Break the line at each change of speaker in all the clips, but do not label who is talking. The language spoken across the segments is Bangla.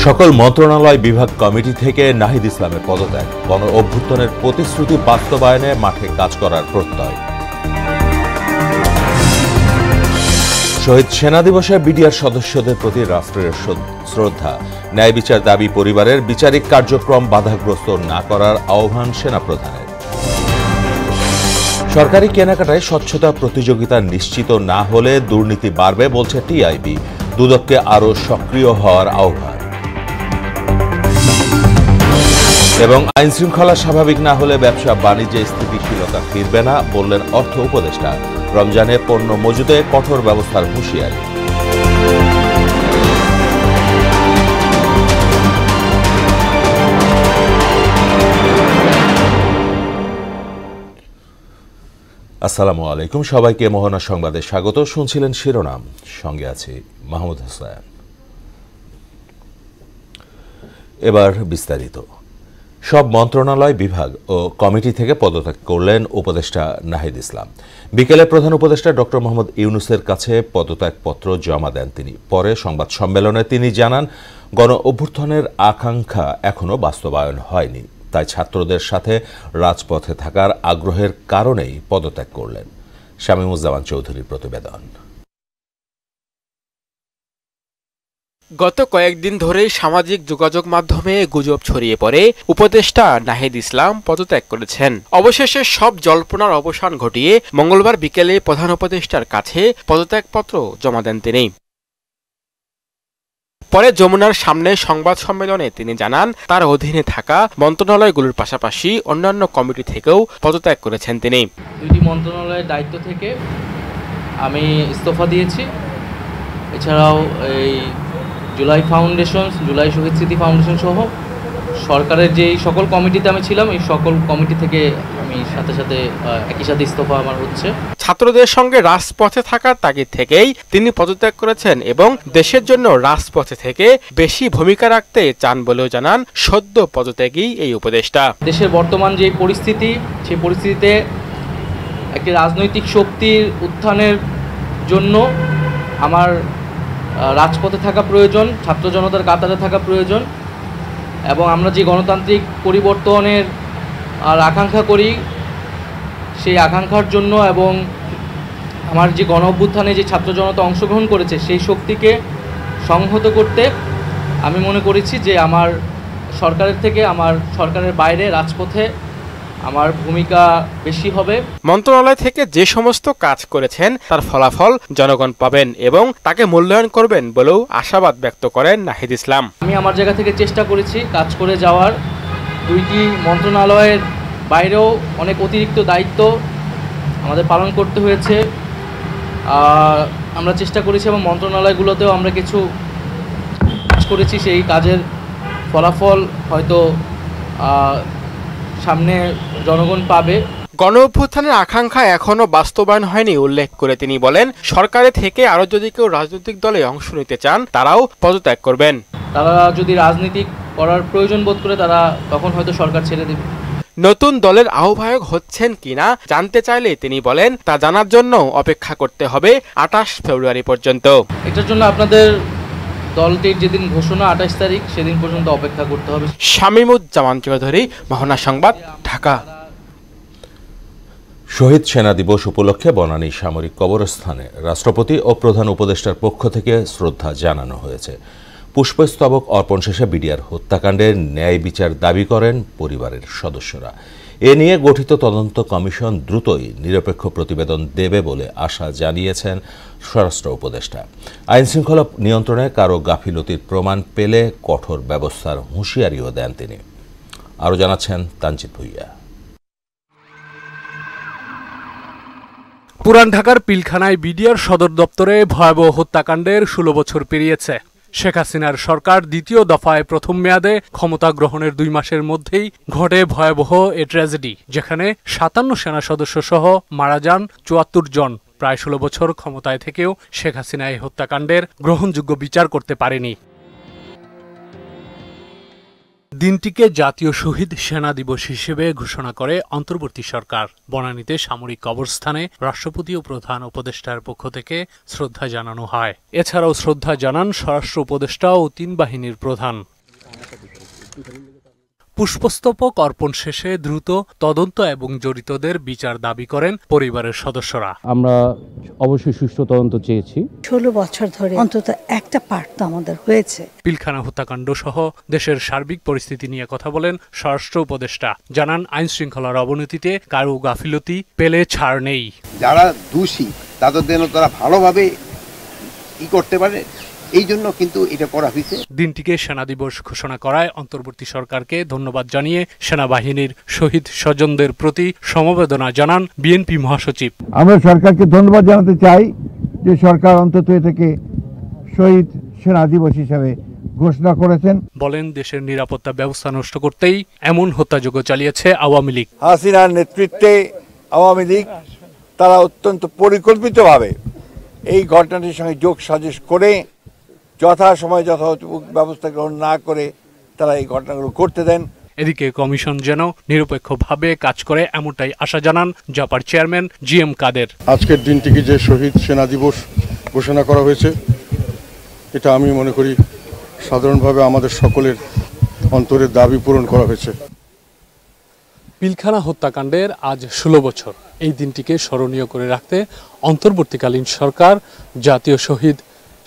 সকল মন্ত্রণালয় বিভাগ কমিটি থেকে নাহিদ ইসলামের পদত্যাগ, গণ অভ্যুত্থানের প্রতিশ্রুতি বাস্তবায়নে মাঠে কাজ করার প্রত্যয়। শহীদ সেনা দিবসে বিডিআর সদস্যদের প্রতি রাষ্ট্রের শ্রদ্ধা, ন্যায় বিচার দাবি পরিবারের, বিচারিক কার্যক্রম বাধাগ্রস্ত না করার আহ্বান সেনাপ্রধানের। সরকারি কেনাকাটায় স্বচ্ছতা প্রতিযোগিতা নিশ্চিত না হলে দুর্নীতি বাড়বে বলছে টিআইবি, দুদককে আরও সক্রিয় হওয়ার আহ্বান। এবং আইন শৃঙ্খলা স্বাভাবিক না হলে ব্যবসা বাণিজ্যে স্থিতিশীলতা ফিরবে না বললেন অর্থ উপদেষ্টা। রমজানে পণ্য মজুদে কঠোর ব্যবস্থার হুঁশিয়ারি। আসসালামু আলাইকুম, সবাইকে মোহনা সংবাদে স্বাগত। শুনছিলেন শিরোনাম, সঙ্গে আছি মাহমুদ হোসেন। এবার বিস্তারিত। সব মন্ত্রণালয় বিভাগ ও কমিটি থেকে পদত্যাগ করলেন উপদেষ্টা নাহিদ ইসলাম। বিকেলে প্রধান উপদেষ্টা ডক্টর মোহাম্মদ ইউনূসের কাছে পদত্যাগপত্র জমা দেন তিনি। পরে সংবাদ সম্মেলনে তিনি জানান, গণ অভ্যুত্থানের আকাঙ্ক্ষা এখনও বাস্তবায়ন হয়নি, তাই ছাত্রদের সাথে রাজপথে থাকার আগ্রহের কারণেই পদত্যাগ করলেন। শামীমুজ্জামান চৌধুরীর প্রতিবেদন।
গত কয়েকদিন ধরেই সামাজিক যোগাযোগ মাধ্যমে গুজব ছড়িয়ে পড়ে উপদেষ্টা নাহিদ ইসলাম পদত্যাগ করেছেন। অবশেষে সব জল্পনার অবসান ঘটিয়ে মঙ্গলবার বিকেলে প্রধান উপদেষ্টার কাছে পদত্যাগপত্র জমা দেন তিনি। পরে যমুনার সামনে সংবাদ সম্মেলনে তিনি জানান, তার অধীনে থাকা মন্ত্রণালয়গুলোর পাশাপাশি অন্যান্য কমিটি থেকেও পদত্যাগ করেছেন তিনি।
দুইটি মন্ত্রণালয়ের দায়িত্ব থেকে আমি ইস্তফা দিয়েছি। এছাড়াও এই জুলাই ফাউন্ডেশন, জুলাই শহীদ স্মৃতি ফাউন্ডেশন সহ সরকারের যেই সকল কমিটিতে আমি ছিলাম, এই সকল কমিটি থেকে আমি একই সাথে ইস্তফা আমার হচ্ছে।
ছাত্রদের সঙ্গে রাজপথে থাকার তাগিদ থেকেই তিনি পদত্যাগ করেছেন এবং দেশের জন্য রাজপথে থেকে বেশি ভূমিকা রাখতে চান বলেও জানান সদ্য পদত্যাগী এই উপদেষ্টা।
দেশের বর্তমান যে পরিস্থিতি, সেই পরিস্থিতিতে একটি রাজনৈতিক শক্তির উত্থানের জন্য আমার রাজপথে থাকা প্রয়োজন, ছাত্র জনতার কাতারে থাকা প্রয়োজন, এবং আমরা যে গণতান্ত্রিক পরিবর্তনের আকাঙ্ক্ষা করি, সেই আকাঙ্ক্ষার জন্য এবং আমার যে গণ অভ্যুত্থানে যে ছাত্র জনতা অংশগ্রহণ করেছে সেই শক্তিকে সংহত করতে আমি মনে করেছি যে আমার সরকারের থেকে, আমার সরকারের বাইরে রাজপথে আমার ভূমিকা বেশি হবে।
মন্ত্রণালয় থেকে যে সমস্ত কাজ করেছেন তার ফলাফল জনগণ পাবেন এবং তাকে মূল্যায়ন করবেন বলেও আশাবাদ ব্যক্ত করেন নাহিদ ইসলাম।
আমি আমার জায়গা থেকে চেষ্টা করেছি কাজ করে যাওয়ার। দুইটি মন্ত্রণালয়ের বাইরেও অনেক অতিরিক্ত দায়িত্ব আমাদের পালন করতে হয়েছে। আমরা চেষ্টা করেছি এবং মন্ত্রণালয়গুলোতেও আমরা কিছু কাজ করেছি। সেই কাজের ফলাফল হয়তো সামনে জনগণ পাবে।
গণ অভ্যুত্থানের আকাঙ্ক্ষা এখনো বাস্তবায়ন হয়নি উল্লেখ করে তিনি বলেন, সরকারে থেকে আরো যদি কেউ রাজনৈতিক দলে অংশ নিতে চান তারাও পদত্যাগ করবেন।
তারা যদি রাজনীতি করার প্রয়োজন বোধ করে তারা তখন হয়তো সরকার ছেড়ে দেবে।
নতুন দলের আহ্বায়ক হচ্ছেন কিনা জানতে চাইলে তিনি বলেন, তা জানার জন্য অপেক্ষা করতে হবে 28 ফেব্রুয়ারি পর্যন্ত।
এটার জন্য আপনাদের দলটির যেদিন ঘোষণা 28 তারিখ, সেদিন পর্যন্ত অপেক্ষা করতে হবে।
শামীমুজ্জামান চৌধুরী, মোহনা সংবাদ, ঢাকা।
শহীদ সেনা দিবস উপলক্ষে বনানী সামরিক কবরস্থানে রাষ্ট্রপতি ও প্রধান উপদেষ্টার পক্ষ থেকে শ্রদ্ধা জানানো হয়েছে। পুষ্পস্তবক অর্পণ শেষে বিডিআর হত্যাকাণ্ডের ন্যায় বিচার দাবি করেন পরিবারের সদস্যরা। এ নিয়ে গঠিত তদন্ত কমিশন দ্রুতই নিরপেক্ষ প্রতিবেদন দেবে বলে আশা জানিয়েছেন স্বরাষ্ট্র উপদেষ্টা। আইন শৃঙ্খলা নিয়ন্ত্রণে কারো গাফিলতির প্রমাণ পেলে কঠোর ব্যবস্থার হুঁশিয়ারিও দেন তিনি। আরও জানাচ্ছেন তানজিদ ভুইয়া।
পুরান ঢাকার পিলখানায় বিডিআর সদর দপ্তরে ভয়াবহ হত্যাকাণ্ডের 16 বছর পেরিয়েছে। শেখ হাসিনার সরকার দ্বিতীয় দফায় প্রথম মেয়াদে ক্ষমতা গ্রহণের 2 মাসের মধ্যেই ঘটে ভয়াবহ এ ট্র্যাজেডি, যেখানে 57 সেনা সদস্য সহ মারা যান 74 জন। প্রায় 16 বছর ক্ষমতায় থেকেও শেখ হাসিনা এই হত্যাকাণ্ডের গ্রহণযোগ্য বিচার করতে পারেনি। দিনটিকে জাতীয় শহীদ সেনা দিবস হিসেবে ঘোষণা করে অন্তর্বর্তী সরকার। বনানীতে সামরিক কবরস্থানে রাষ্ট্রপতি ও প্রধান উপদেষ্টার পক্ষ থেকে শ্রদ্ধা জানানো হয়। এছাড়াও শ্রদ্ধা জানান স্বরাষ্ট্র উপদেষ্টা ও ৩ বাহিনীর প্রধান। পুষ্পস্তবক অর্পণ শেষে দ্রুত তদন্ত এবং জড়িতদের বিচার দাবি করেন পরিবারের সদস্যরা।
আমরা অবশ্যই সুষ্ঠু তদন্ত চেয়েছি।
16 বছর ধরে অন্তত একটা পার্ট তো আমাদের হয়েছে।
পিলখানা হত্যাকাণ্ড সহ দেশের সার্বিক পরিস্থিতি নিয়ে কথা বলেন স্বরাষ্ট্র উপদেষ্টা। জানান আইন শৃঙ্খলার অবনতিতে কারো গাফিলতি পেলে ছাড় নেই।
যারা দোষী তাদের জন্য তারা ভালোভাবে করতে পারে, এই জন্য কিন্তু এটা করা হয়েছে।
দিনটিকে সেনা দিবস ঘোষণা করায় অন্তর্বর্তী সরকারকে ধন্যবাদ জানিয়ে সেনাবাহিনীর শহীদ স্বজনদের প্রতি সমবেদনা জানান বিএনপি মহাসচিব।
আমরা সরকারকে ধন্যবাদ জানাতে চাই যে সরকার অন্তত এটাকে শহীদ সেনা দিবস হিসাবে ঘোষণা করেছেন।
বলেন দেশের নিরাপত্তা ব্যবস্থা নষ্ট করতেই এমন হত্যাযজ্ঞ চালিয়েছে আওয়ামী লীগ।
হাসিনার নেতৃত্বে আওয়ামী লীগ তারা অত্যন্ত পরিকল্পিতভাবে এই ঘটনাটির সঙ্গে যোগ সাজশ করে যথাসময়ে যথাযথ ব্যবস্থা গ্রহণ না করে তারা এই ঘটনাগুলো করতে দেন।
এদিকে কমিশন যেন নিরপেক্ষভাবে কাজ করে এমনটাই আশা জানান জাপার চেয়ারম্যান জিএম কাদের।
আজকের দিনটিকে যে শহীদ সেনা দিবস ঘোষণা করা হয়েছে, এটা আমি মনে করি সাধারণভাবে আমাদের সকলের অন্তরের দাবি পূরণ করা হয়েছে।
পিলখানা হত্যাকাণ্ডের আজ 16 বছর। এই দিনটিকে স্মরণীয় করে রাখতে অন্তর্বর্তীকালীন সরকার জাতীয় শহীদ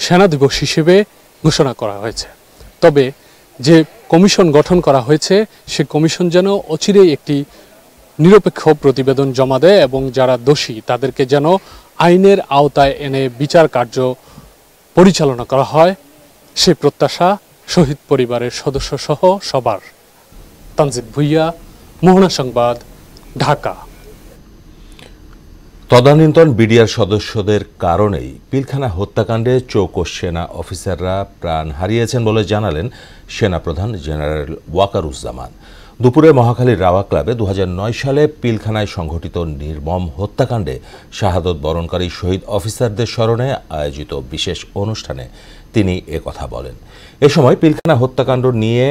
সেনা দিবস হিসেবে ঘোষণা করা হয়েছে। তবে যে কমিশন গঠন করা হয়েছে সে কমিশন যেন অচিরেই একটি নিরপেক্ষ প্রতিবেদন জমা দেয় এবং যারা দোষী তাদেরকে যেন আইনের আওতায় এনে বিচার কার্য পরিচালনা করা হয়, সে প্রত্যাশা শহীদ পরিবারের সদস্য সহ সবার। তানজিদ ভুইয়া, মোহনা সংবাদ, ঢাকা।
তদানীন্তন বিডিআর সদস্যদের কারণেই পিলখানা হত্যাকাণ্ডে চৌকস সেনা অফিসাররা প্রাণ হারিয়েছেন বলে জানালেন সেনাপ্রধান জেনারেল ওয়াকারুজ্জামান। দুপুরে মহাখালীর রাওয়া ক্লাবে 2009 সালে পিলখানায় সংঘটিত নির্মম হত্যাকাণ্ডে শাহাদত বরণকারী শহীদ অফিসারদের স্মরণে আয়োজিত বিশেষ অনুষ্ঠানে তিনি একথা বলেন। এ সময় পিলখানা হত্যাকাণ্ড নিয়ে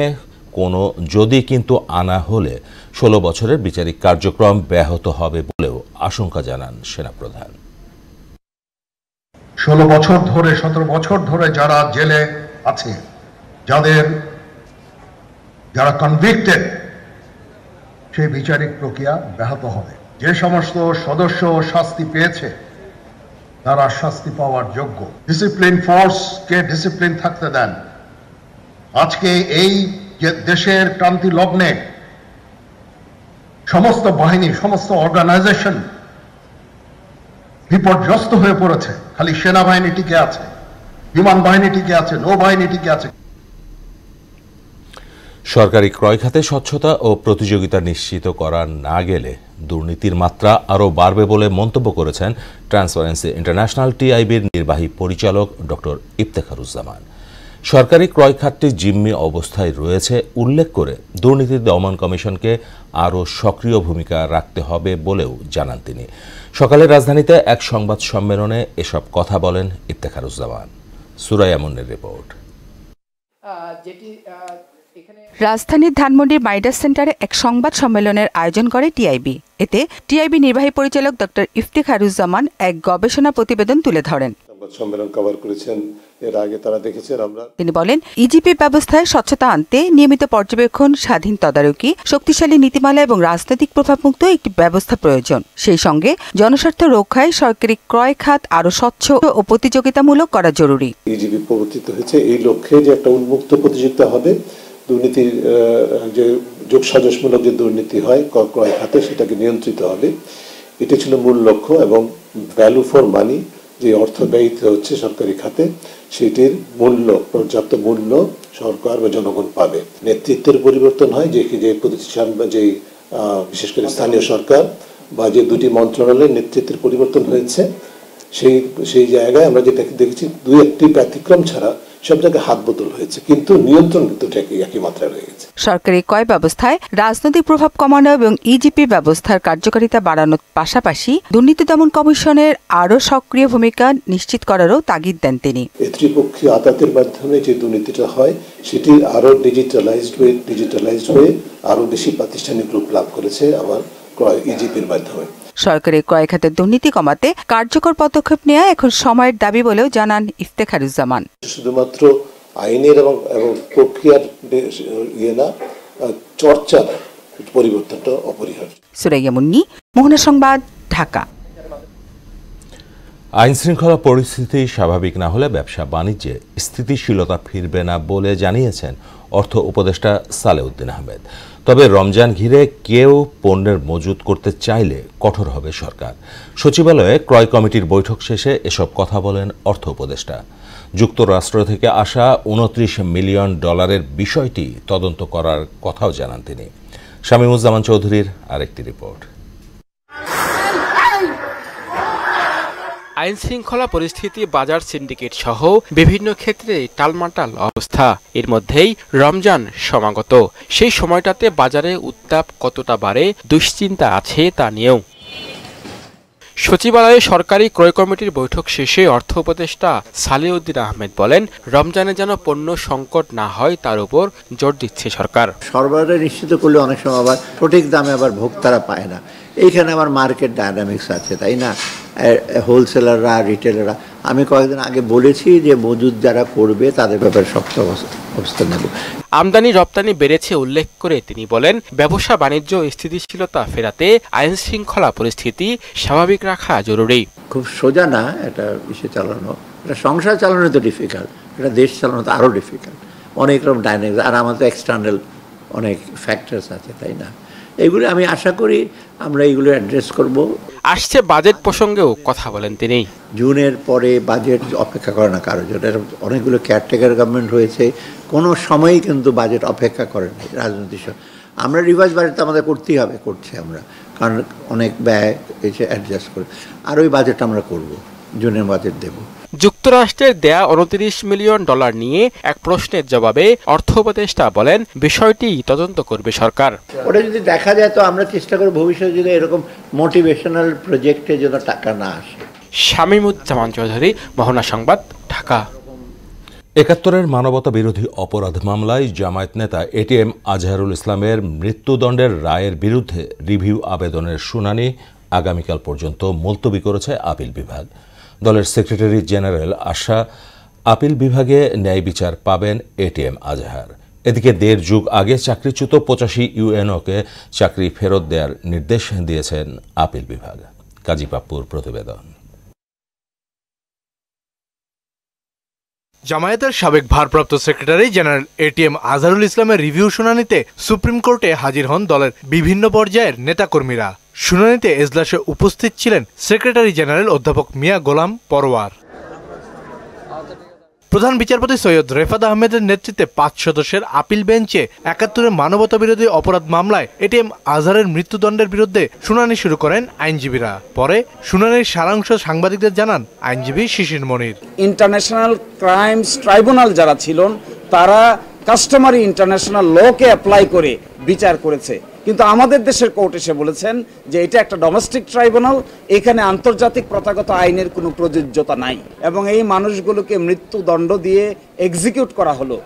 কোনো যদি কিন্তু আনা হলে 16 বছরের বিচারিক কার্যক্রম ব্যাহত হবে বলেও আশঙ্কা জানান সেনাপ্রধান।
16 বছর ধরে 17 বছর ধরে যারা জেলে আছে, যারা কনভিক্টেড, সেই বিচারিক প্রক্রিয়া ব্যাহত হবে। যে সমস্ত সদস্য শাস্তি পেয়েছে তারা শাস্তি পাওয়ার যোগ্য। ডিসিপ্লিন ফোর্সকে ডিসিপ্লিন থাকতে দেন। আজকে এই যে দেশের ক্রান্তি লগ্নে সমস্ত বাহিনী, সমস্ত অর্গানাইজেশন বিপর্যস্ত হয়ে পড়েছে। খালি সেনাবাহিনী টিকে আছে, বিমান বাহিনী টিকে আছে, নৌবাহিনী টিকে আছে।
সরকারি ক্রয় খাতে স্বচ্ছতা ও প্রতিযোগিতা নিশ্চিত করা না গেলে দুর্নীতির মাত্রা আরও বাড়বে বলে মন্তব্য করেছেন ট্রান্সপারেন্সি ইন্টারন্যাশনাল টিআইবির নির্বাহী পরিচালক ডক্টর ইফতেখারুজ্জামান। সরকারি ক্রয় খাতটি জিম্মি অবস্থায় রয়েছে উল্লেখ করে দুর্নীতি দমন কমিশনকে আরও সক্রিয় ভূমিকা রাখতে হবে বলেও জানান তিনি। সকালে রাজধানীতে এক সংবাদ সম্মেলনে এসব কথা বলেন ইফতেখারুজ্জামান। সুরাইয়া মুন্নির রিপোর্ট।
রাজধানীর ধানমন্ডির মাইডাস সেন্টারে এক সংবাদ সম্মেলনের আয়োজন করে টিআইবি। এতে টিআইবি নির্বাহী পরিচালক ডক্টর ইফতেখারুজ্জামান এক গবেষণা প্রতিবেদন তুলে ধরেন।
সম্মেলন কভার করেছেন, এর আগে তারা দেখেছেন।
তিনি বলেন, ইজিপি ব্যবস্থায় স্বচ্ছতা আনতে নিয়মিত পর্যবেক্ষণ, স্বাধীন তদারকি, শক্তিশালী নীতিমালা এবং রাজনৈতিক প্রভাবমুক্ত একটি ব্যবস্থা প্রয়োজন। সেই সঙ্গে জনস্বার্থ রক্ষায় সরকারি ক্রয় খাত আরও স্বচ্ছ ও প্রতিযোগিতামূলক করা জরুরি।
ইজিপি প্রবর্তিত হয়েছে এই লক্ষ্যে যে একটা উন্মুক্ত প্রতিযোগিতা হবে, দুর্নীতির যে যোগসাজশমূলক যে দুর্নীতি হয় ক্রয় খাতে সেটাকে নিয়ন্ত্রিত হবে। এটা ছিল মূল লক্ষ্য। এবং ভ্যালু ফর মানি, যে অর্থ ব্যয়িত হচ্ছে সরকারি খাতে, সেটির মূল্য, পর্যাপ্ত মূল্য সরকার বা জনগণ পাবে। নেতৃত্বের পরিবর্তন হয়, যে প্রতিষ্ঠান বা যে বিশেষ করে স্থানীয় সরকার বা যে দুটি মন্ত্রণালয়ের নেতৃত্বের পরিবর্তন হয়েছে, সেই জায়গায় আমরা যেটা দেখেছি 2-1টি ব্যতিক্রম ছাড়া সব জায়গায় হাত বদল হয়েছে, কিন্তু নিয়ন্ত্রণ কিন্তু একই মাত্রায় রয়ে গেছে।
সরকারি ক্রয় ব্যবস্থায় রাজনৈতিক প্রভাব কমানো এবং ইজিপি ব্যবস্থার কার্যকারিতা বাড়ানোর পাশাপাশি দুর্নীতি দমন কমিশনের আরও সক্রিয় ভূমিকা নিশ্চিত করারও তাগিদ দেন তিনি।
ত্রিপক্ষীয় আদালতের মাধ্যমে যে দুর্নীতিটা হয় সেটি আরো ডিজিটালাইজড হয়ে আরো বেশি প্রাতিষ্ঠানিক রূপ লাভ করেছে আমার ইজিপির মাধ্যমে।
সরকারি ক্রয় খাতের দুর্নীতি কমাতে কার্যকর পদক্ষেপ নেওয়া এখন সময়ের দাবি বলেও জানান ইফতেখারুজ্জামান।
শুধুমাত্র আইনের এবং প্রক্রিয়ার না, চর্চার পরিবর্তনটা অপরিহার্য।
সুরাইয়া মুন্নি, মোহনা সংবাদ, ঢাকা।
আইন শৃঙ্খলা পরিস্থিতি স্বাভাবিক না হলে ব্যবসা বাণিজ্যে স্থিতিশীলতা ফিরবে না বলে জানিয়েছেন অর্থ উপদেষ্টা সালেউদ্দিন আহমেদ। তবে রমজান ঘিরে কেউ পণ্যের মজুত করতে চাইলে কঠোর হবে সরকার। সচিবালয়ে ক্রয় কমিটির বৈঠক শেষে এসব কথা বলেন অর্থ উপদেষ্টা। যুক্তরাষ্ট্র থেকে আসা $29 মিলিয়ন বিষয়টি তদন্ত করার কথাও জানান তিনি। শামীমুজ্জামান চৌধুরীর আরেকটি রিপোর্ট।
আইন শৃঙ্খলা পরিস্থিতি, বাজার সিন্ডিকেট সহ বিভিন্ন ক্ষেত্রে টালমাটাল অবস্থা। এর মধ্যেই রমজান সমাগত। সেই সময়টাতে বাজারে উত্তাপ কতটা বাড়ে দুশ্চিন্তা আছে তা নিয়েও। সচিবালয়ে সরকারি ক্রয় কমিটির বৈঠক শেষে অর্থ উপদেষ্টা সালেউদ্দিন আহমেদ বলেন, রমজানে যেন পণ্য সংকট না হয় তার উপর জোর দিচ্ছে সরকার।
সরবরাহ নিশ্চিত করলে অনেক সময় আবার সঠিক দামে আবার ভোক্তারা পায় না। এইখানে আবার মার্কেট ডায়নামিক্স আছে, তাই না? হোলসেলাররা, রিটেলাররা, আমি কয়েকদিন আগে বলেছি যে মজুদ যারা করবে তাদের ব্যাপারে শক্ত অবস্থান নেব।
আমদানি রপ্তানি বেড়েছে উল্লেখ করে তিনি বলেন, ব্যবসা বাণিজ্য স্থিতিশীলতা ফেরাতে আইন শৃঙ্খলা পরিস্থিতি স্বাভাবিক রাখা জরুরি।
খুব সোজা না এটা ইসে চালানো, এটা সংসার চালানো তো ডিফিকাল্ট, এটা দেশ চালানো তো আরও ডিফিকাল্ট। অনেক রকম ডাইনামিক্স, আর আমাদের এক্সটার্নাল অনেক ফ্যাক্টরস আছে, তাই না? এগুলো আমি আশা করি আমরা এগুলো অ্যাড্রেস করব।
আসছে বাজেট প্রসঙ্গেও কথা বলেন তিনি।
জুনের পরে বাজেট অপেক্ষা করে না কারোর জন্য। অনেকগুলো কেয়ারটেকার গভর্নমেন্ট হয়েছে, কোনো সময়ই কিন্তু বাজেট অপেক্ষা করে না রাজনৈতিক। আমরা রিভাইজ বাজেট আমাদের করতেই হবে, করছি আমরা, কারণ অনেক ব্যয় এসে অ্যাডজাস্ট করে। আর ওই বাজেটটা আমরা করব, জুনের বাজেট দেব।
যুক্তরাষ্ট্রের দেয়া $29 মিলিয়ন নিয়ে এক প্রশ্নের জবাবে অর্থ উপদেষ্টা বলেন, বিষয়টি তদন্ত করবে সরকার।
ওটা যদি দেখা যায় তো আমরা চেষ্টা করব ভবিষ্যতে যদি এরকম মোটিভেশনাল প্রজেক্টে যেন টাকা না আসে।
শামীমুজ্জামান চৌধুরী, মোহনা সংবাদ, ঢাকা।
৭১-এর মানবতা বিরোধী অপরাধ মামলায় জামায়াত নেতা এটিএম আজহারুল ইসলামের মৃত্যুদণ্ডের রায়ের বিরুদ্ধে রিভিউ আবেদনের শুনানি আগামীকাল পর্যন্ত মুলতবি করেছে আপিল বিভাগ। দলের সেক্রেটারি জেনারেল আশা আপিল বিভাগে ন্যায় বিচার পাবেন এটিএম আজহার। এদিকে ১.৫ যুগ আগে চাকরিচ্যুত ৮৫ ইউএনওকে চাকরি ফেরত দেওয়ার নির্দেশ দিয়েছেন আপিল বিভাগ। কাজী পাপ্পুর প্রতিবেদন।
জামায়াতের সাবেক ভারপ্রাপ্ত সেক্রেটারি জেনারেল এটিএম আজহারুল ইসলামের রিভিউ শুনানিতে সুপ্রিম কোর্টে হাজির হন দলের বিভিন্ন পর্যায়ের নেতাকর্মীরা। শুনানিতে এজলাসে উপস্থিত ছিলেন সেক্রেটারি জেনারেল অধ্যাপক মিয়া গোলাম পরোয়ার। প্রধান বিচারপতি সৈয়দ রেফাত আহমেদের নেতৃত্বে ৫ সদস্যের আপিল বেঞ্চে ৭১-এর মানবতা বিরোধী অপরাধ মামলায় এটিএম আজহারের মৃত্যুদণ্ডের বিরুদ্ধে শুনানি শুরু করেন আইনজীবীরা। পরে শুনানির সারাংশ সাংবাদিকদের জানান আইনজীবী শিশির মনির।
ইন্টারন্যাশনাল ক্রাইমস ট্রাইব্যুনাল যারা ছিলেন তারা কাস্টমারি ইন্টারন্যাশনাল লকে অ্যাপ্লাই করে বিচার করেছে, কিন্তু আমাদের দেশের কোর্ট এসে বলেছেন যে এটা একটা ডোমেস্টিক ট্রাইব্যুনাল, এখানে আন্তর্জাতিক প্রথাগত আইনের কোনো প্রযোজ্যতা নাই এবং এই মানুষগুলোকে মৃত্যুদণ্ড দিয়ে এক্সিকিউট করা হলো।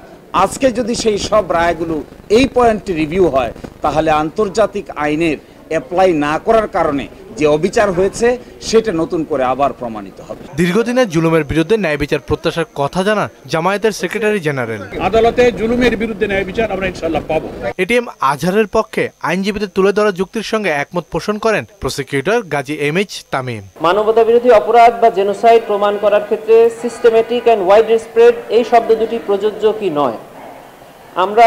আজকে যদি সেই সব রায়গুলো এই পয়েন্টে রিভিউ হয় তাহলে আন্তর্জাতিক আইনের অ্যাপ্লাই না করার কারণে যে অবিচার হয়েছে সেটা নতুন করে আবার প্রমাণিত হবে।
দীর্ঘদিনের জুলুমের বিরুদ্ধে ন্যায় বিচার প্রত্যাশার কথা জানান জামায়াতের সেক্রেটারি জেনারেল।
আদালতে জুলুমের বিরুদ্ধে ন্যায় বিচার আমরা ইনশাআল্লাহ পাবো।
এটিএম আজহারের পক্ষে আইনজীবীদের তুলে ধরা যুক্তির সঙ্গে একমত পোষণ করেন প্রসিকিউটর গাজী এমএইচ তামিম।
মানবতা বিরোধী অপরাধ বা জেনোসাইড প্রমাণ করার ক্ষেত্রে সিস্টেমেটিক এন্ড ওয়াইড স্প্রেড এই শব্দ দুটি প্রযোজ্য কি নয়, আমরা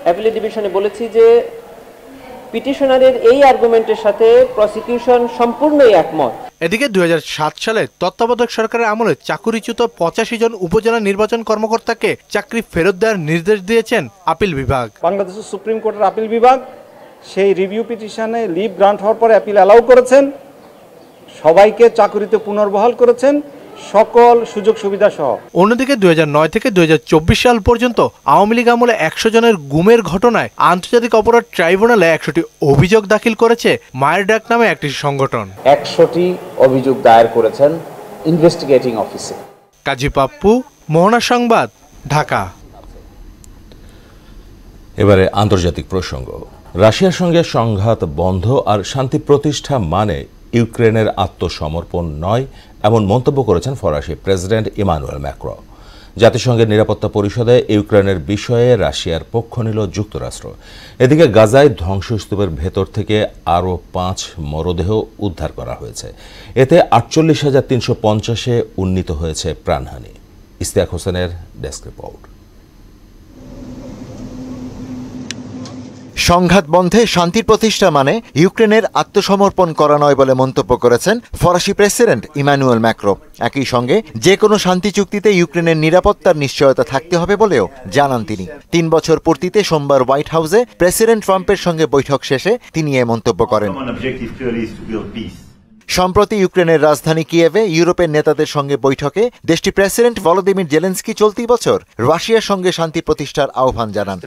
অ্যাপিলেট ডিভিশনে বলেছি যে পিটিশনারের এই আর্গুমেন্টের সাথে প্রসিকিউশন সম্পূর্ণই একমত।
এদিকে ২০০৭ সালে তত্ত্বাবধায়ক সরকারের আমলে চাকুরিচ্যুত ৮৫ জন উপজেলা নির্বাচন কর্মকর্তাকে চাকরি ফেরত দেওয়ার নির্দেশ দিয়েছেন আপিল বিভাগ।
বাংলাদেশের সুপ্রিম কোর্টের আপিল বিভাগ সেই রিভিউ পিটিশনে লিভ গ্রান্ট হওয়ার পরে অ্যাপিল অ্যালাউ করেছেন, সবাইকে চাকরিতে পুনর্বহাল করেছেন, সকল সুযোগ সুবিধা সহ।
অন্যদিকে 2009 থেকে 2024 সাল পর্যন্ত আওয়ামী লীগ আমলে 100 জনের গুমের ঘটনায় আন্তর্জাতিক অপরাধ ট্রাইব্যুনালে 100টি অভিযোগ দাখিল করেছে মায়ের ডাক নামে একটি সংগঠন।
100টি অভিযোগ দায়ের করেছেন ইনভেস্টিগেটিং অফিসে।
কাজী পাপ্পু, মোহনা সংবাদ, ঢাকা।
এবারে আন্তর্জাতিক প্রসঙ্গ। রাশিয়ার সঙ্গে সংঘাত বন্ধ আর শান্তি প্রতিষ্ঠা মানে ইউক্রেনের আত্মসমর্পণ নয়, এমন মন্তব্য করেছেন ফরাসি প্রেসিডেন্ট ইমানুয়েল ম্যাক্রো। জাতিসংঘের নিরাপত্তা পরিষদে ইউক্রেনের বিষয়ে রাশিয়ার পক্ষ নিল যুক্তরাষ্ট্র। এদিকে গাজায় ধ্বংসস্তূপের ভেতর থেকে আরও 5 মরদেহ উদ্ধার করা হয়েছে। এতে 48,350-এ উন্নীত হয়েছে প্রাণহানি। ইশতিয়াক হোসেনের ডেস্ক রিপোর্ট।
সংঘাত বন্ধে শান্তির প্রতিষ্ঠা মানে ইউক্রেনের আত্মসমর্পণ করা নয় বলে মন্তব্য করেছেন ফরাসি প্রেসিডেন্ট ইমানুয়েল ম্যাক্রো। একই সঙ্গে যে কোনো শান্তি চুক্তিতে ইউক্রেনের নিরাপত্তার নিশ্চয়তা থাকতে হবে বলেও জানান তিনি। 3 বছর পূর্তিতে সোমবার হোয়াইট হাউসে প্রেসিডেন্ট ট্রাম্পের সঙ্গে বৈঠক শেষে তিনি এ মন্তব্য করেন। সম্প্রতি ইউক্রেনের রাজধানী কিয়েভে ইউরোপের নেতাদের সঙ্গে বৈঠকে দেশটির প্রেসিডেন্ট ভলোদিমির জেলেনস্কি চলতি বছর রাশিয়ার সঙ্গে শান্তি প্রতিষ্ঠার আহ্বান জানান।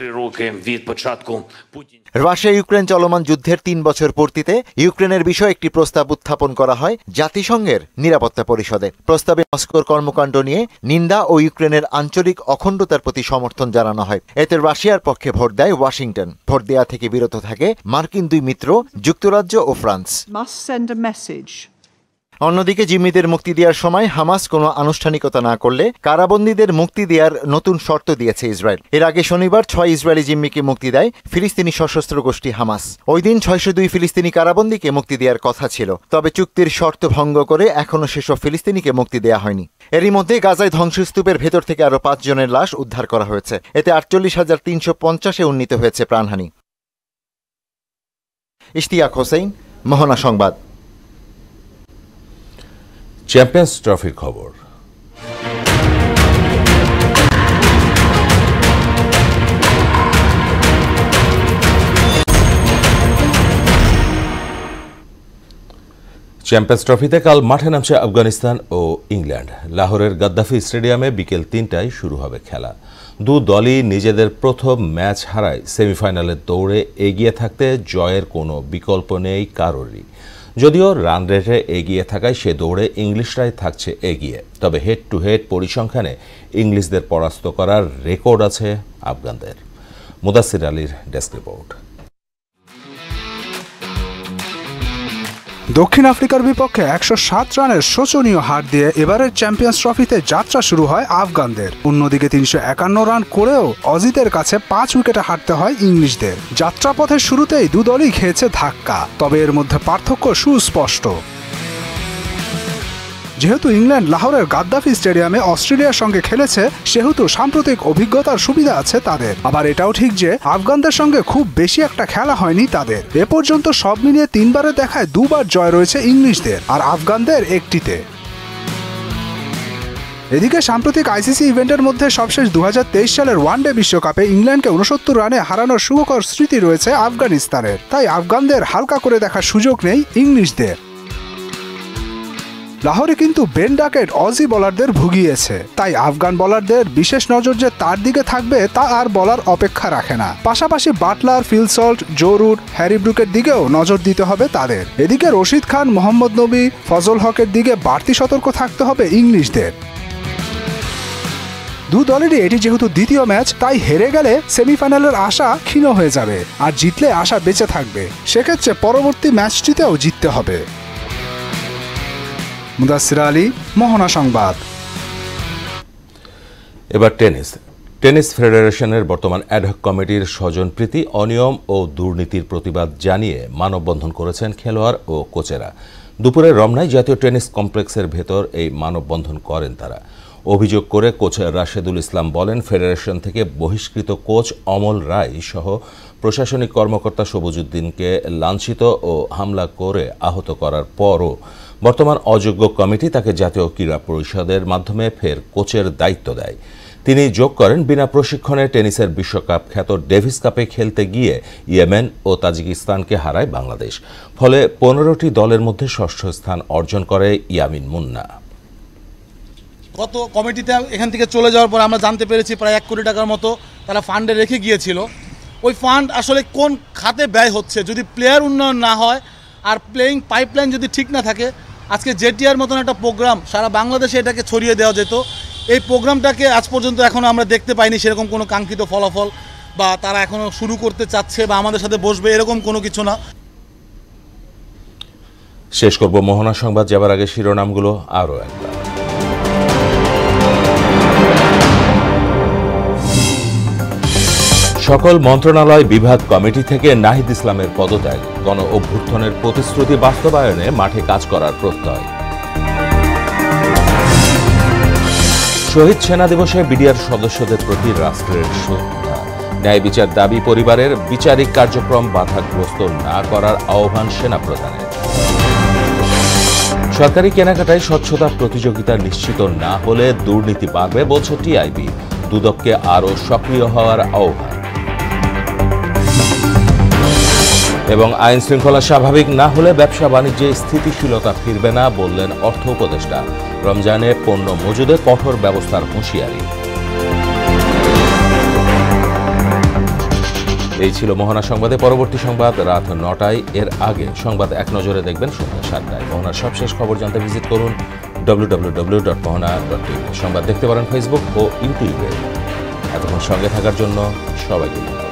রাশিয়া ইউক্রেন চলমান যুদ্ধের 3 বছর পূর্তিতে ইউক্রেনের বিষয়ে একটি প্রস্তাব উত্থাপন করা হয় জাতিসংঘের নিরাপত্তা পরিষদে। প্রস্তাবে মস্কোর কর্মকাণ্ড নিয়ে নিন্দা ও ইউক্রেনের আঞ্চলিক অখণ্ডতার প্রতি সমর্থন জানানো হয়। এতে রাশিয়ার পক্ষে ভোট দেয় ওয়াশিংটন। ভোট দেয়া থেকে বিরত থাকে মার্কিন 2 মিত্র যুক্তরাজ্য ও ফ্রান্স। অন্যদিকে জিম্মিদের মুক্তি দেওয়ার সময় হামাস কোনো আনুষ্ঠানিকতা না করলে কারাবন্দীদের মুক্তি দেওয়ার নতুন শর্ত দিয়েছে ইসরায়েল। এর আগে শনিবার 6 ইসরায়েলি জিম্মিকে মুক্তি দেয় ফিলিস্তিনি সশস্ত্র গোষ্ঠী হামাস। ওই দিন 602 ফিলিস্তিনি কারাবন্দীকে মুক্তি দেওয়ার কথা ছিল, তবে চুক্তির শর্ত ভঙ্গ করে এখনও সেসব ফিলিস্তিনিকে মুক্তি দেওয়া হয়নি। এরই মধ্যে গাজায় ধ্বংসস্তূপের ভেতর থেকে আরও 5 জনের লাশ উদ্ধার করা হয়েছে। এতে 48,350-এ উন্নীত হয়েছে প্রাণহানি। ইশতিয়াক হোসেন, মোহনা সংবাদ।
চ্যাম্পিয়ন্স ট্রফির খবর। চ্যাম্পিয়ন্স ট্রফিতে কাল মাঠে নামছে আফগানিস্তান ও ইংল্যান্ড। লাহোরের গাদ্দাফি স্টেডিয়ামে বিকেল 3টায় শুরু হবে খেলা। 2 দলই নিজেদের প্রথম ম্যাচ হারায় সেমিফাইনালের দৌড়ে এগিয়ে থাকতে জয়ের কোনো বিকল্প নেই কারোরই। যদিও রান রেটে এগিয়ে থাকায় সে দৌড়ে ইংলিশরাই থাকছে এগিয়ে, তবে হেড টু হেড পরিসংখ্যানে ইংলিশদের পরাস্ত করার রেকর্ড আছে আফগানদের। মুদাসির আলীর ডেস্ক রিপোর্ট।
দক্ষিণ আফ্রিকার বিপক্ষে 107 রানের শোচনীয় হার দিয়ে এবারের চ্যাম্পিয়ন্স ট্রফিতে যাত্রা শুরু হয় আফগানদের। অন্যদিকে 351 রান করেও অজিতের কাছে 5 উইকেটে হারতে হয় ইংলিশদের। যাত্রাপথের শুরুতেই 2 দলই খেয়েছে ধাক্কা, তবে এর মধ্যে পার্থক্য সুস্পষ্ট। যেহেতু ইংল্যান্ড লাহোরের গাদ্দাফি স্টেডিয়ামে অস্ট্রেলিয়ার সঙ্গে খেলেছে, সেহেতু সাম্প্রতিক অভিজ্ঞতার সুবিধা আছে তাদের। আবার এটাও ঠিক যে আফগানদের সঙ্গে খুব বেশি একটা খেলা হয়নি তাদের। এ পর্যন্ত সব মিলিয়ে 3 বারে দেখায় 2 বার জয় রয়েছে ইংলিশদের আর আফগানদের 1টিতে। এদিকে সাম্প্রতিক আইসিসি ইভেন্টের মধ্যে সবশেষ 2023 সালের ওয়ানডে বিশ্বকাপে ইংল্যান্ডকে 69 রানে হারানোর সুখকর স্মৃতি রয়েছে আফগানিস্তানের। তাই আফগানদের হালকা করে দেখার সুযোগ নেই ইংলিশদের। লাহোরে কিন্তু বেন ডাকেট অজি বোলারদের ভুগিয়েছে, তাই আফগান বোলারদের বিশেষ নজর যে তার দিকে থাকবে তা আর বলার অপেক্ষা রাখে না। পাশাপাশি Butler, Phil Salt, Joe Root, Harry ব্রুকের দিকেও নজর দিতে হবে তাদের। এদিকে রশিদ খান, মোহাম্মদ নবী, ফজল হকের দিকে বাড়তি সতর্ক থাকতে হবে ইংলিশদের। 2 দলেরই এটি যেহেতু দ্বিতীয় ম্যাচ, তাই হেরে গেলে সেমিফাইনালের আশা ক্ষীণ হয়ে যাবে, আর জিতলে আশা বেঁচে থাকবে। সেক্ষেত্রে পরবর্তী ম্যাচটিতেও জিততে হবে। মুদাসির আলী, মোহনা সংবাদ।
এবার টেনিস ফেডারেশনের বর্তমান অ্যাডহক কমিটির স্বজনপ্রীতি, অনিয়ম ও দুর্নীতির প্রতিবাদ জানিয়ে মানববন্ধন করেছেন খেলোয়াড় ও কোচেরা। দুপুরে রমনায় জাতীয় টেনিস কমপ্লেক্সের ভেতর এই মানববন্ধন করেন তারা। অভিযোগ করে কোচ রাশেদুল ইসলাম বলেন, ফেডারেশন থেকে বহিষ্কৃত কোচ অমল রায় সহ প্রশাসনিক কর্মকর্তা সবুজউদ্দিনকে লাঞ্ছিত ও হামলা করে আহত করার পরও বর্তমান অযোগ্য কমিটি তাকে জাতীয় ক্রীড়া পরিষদের মাধ্যমে ফের কোচের দায়িত্ব দেয়। তিনি যোগ করেন, বিনা প্রশিক্ষণে টেনিসের বিশ্বকাপ খ্যাত ডেভিস কাপে খেলতে গিয়ে ইয়েমেন ও তাজিকিস্তানকে হারায় বাংলাদেশ। ফলে 15টি দলের মধ্যে 6ষ্ঠ স্থান অর্জন করে ইয়ামিন মুন্না।
গত কমিটিতে এখান থেকে চলে যাওয়ার পর আমরা জানতে পেরেছি প্রায় 1 কোটি টাকার মতো তারা ফান্ডে রেখে গিয়েছিল। ওই ফান্ড আসলে কোন খাতে ব্যয় হচ্ছে, যদি প্লেয়ার উন্নয়ন না হয় আর প্লেয়িং পাইপলাইন যদি ঠিক না থাকে, আজকে জেটিআর মতন একটা প্রোগ্রাম সারা বাংলাদেশে এটাকে ছড়িয়ে দেওয়া যেত। এই প্রোগ্রামটাকে আজ পর্যন্ত এখনও আমরা দেখতে পাইনি সেরকম কোনো কাঙ্ক্ষিত ফলাফল, বা তারা এখনও শুরু করতে চাচ্ছে বা আমাদের সাথে বসবে এরকম কোনো কিছু না।
শেষ করব মোহনা সংবাদ যাবার আগে শিরোনামগুলো আরও একবার। সকল মন্ত্রণালয় বিভাগ কমিটি থেকে নাহিদ ইসলামের পদত্যাগ, গণ অভ্যুত্থানের প্রতিশ্রুতি বাস্তবায়নে মাঠে কাজ করার প্রত্যয়। শহীদ সেনা দিবসে বিডিআর সদস্যদের প্রতি রাষ্ট্রের শ্রদ্ধা, ন্যায় বিচার দাবি পরিবারের, বিচারিক কার্যক্রম বাধাগ্রস্ত না করার আহ্বান সেনাপ্রধানের। সরকারি কেনাকাটায় স্বচ্ছতা প্রতিযোগিতা নিশ্চিত না হলে দুর্নীতি বাড়বে বলছে টিআইবি, দুদককে আরও সক্রিয় হওয়ার আহ্বান। এবং আইন শৃঙ্খলা স্বাভাবিক না হলে ব্যবসা বাণিজ্যে স্থিতিশীলতা ফিরবে না বললেন অর্থ উপদেষ্টা, রমজানে পণ্য মজুদে কঠোর ব্যবস্থার হুঁশিয়ারি। এই ছিল মোহনা সংবাদে। পরবর্তী সংবাদ রাত 9টায়। এর আগে সংবাদ এক নজরে দেখবেন সন্ধ্যা 7টায়। মোহনার সবশেষ খবর জানতে ভিজিট করুন www.mohana.tv। সংবাদ দেখতে পারেন ফেসবুক ও ইউটিউবে। এতক্ষণ সঙ্গে থাকার জন্য সবাইকে ধন্যবাদ।